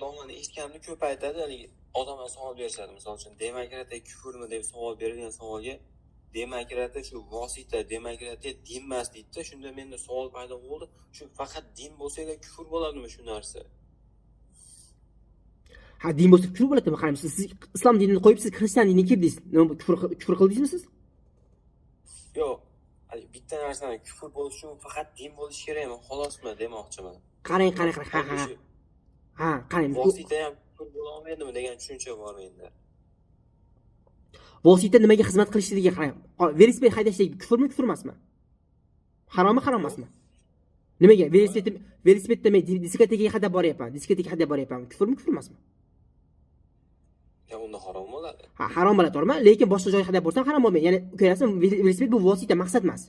domlani eshitganimda ko'p aytadi, haligi odamlar savol berishadi. Misol uchun, demokratiya kufrmi deb savol berilgan savolga demokratiya shu vosita, demokratiya din emas deydi-da. Shunda menda savol paydo bo'ldi. Shu faqat din bo'lsa-la kufr bo'ladimi shu narsa? Ha, din bo'lsa kufr bo'ladimi? Qarang, siz islom dinini qo'yib siz xristian diniga kirdingiz. Nima kufr qildingizmi siz? Yo'q. Bitta narsani kufr bo'lish uchun faqat din bo'lishi kerakmi? Xolosmi demoqchiman. Qarang. Ha, qarang. Vosita ham kufr bo'la olmaydimi degan tushuncha bor menda. Vosita nimaga xizmat qilishligiga qarang. Velosiped haydashligi kufrmi, kufr emasmi? Harommi, harom emasmi? Nimaga? Velosipedda men diskotekaga haydab boryapman. Kufrmi, kufr emasmi? Ya unda harom bo'ladi. Ha, harom bo'ladi, to'g'rimi? Lekin boshqa joyga haydab borsam harom bo'lmaydi. Ya'ni ko'rasizmi, velosiped bu vosita, maqsad emas.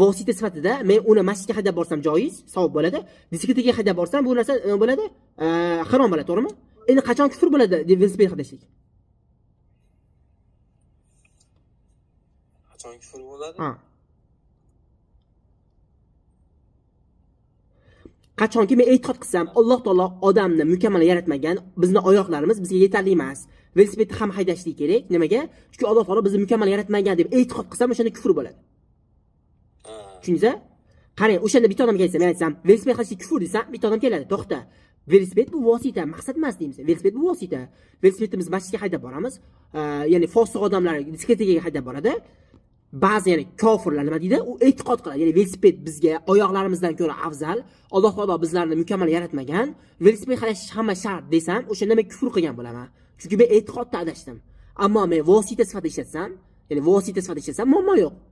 Vosita sifatida men uni masjidga haydab borsam joiz, savob bo'ladi. Diskotekaga haydab borsam bu narsa nima bo'ladi? Harom bo'ladi, to'g'rimi? Endi qachon kufr bo'ladi velosiped haydashlik? Qachon kufr bo'ladi? Ha. Qachonki men e'tiqod qilsam, Alloh taolo odamni mukammal yaratmagan, bizni oyoqlarimiz bizga yetarli emas. Velosipedni ham haydashlik kerak. Nimaga? Chunki Alloh taolo bizni mukammal yaratmagan deb e'tiqod qilsam, o'shanda kufr bo'ladi. Tushundingizmi? Qarang, o'shanda bitta odamga aytsam, men aytsam, velosiped haydashlik kufr desam, bitta odam keladi. To'xta. Velosiped bu vosita, maqsad emas deymiz. Velosiped bu vosita. Velosipedni biz masjidga haydab boramiz. Ya'ni fosiq odamlar diskotekaga haydab boradi. Ba'zi ya'ni kofirlar nima deydi? U e'tiqod qiladi. Ya'ni velosiped bizga oyoqlarimizdan ko'ra afzal. Alloh taolo bizlarni mukammal yaratmagan. Velosiped haydash hamma shart desam, o'shanda men kufr qilgan bo'laman. Chunki men e'tiqodda adashdim. Ammo men vosita sifatida ishlatsam, muammo yo'q.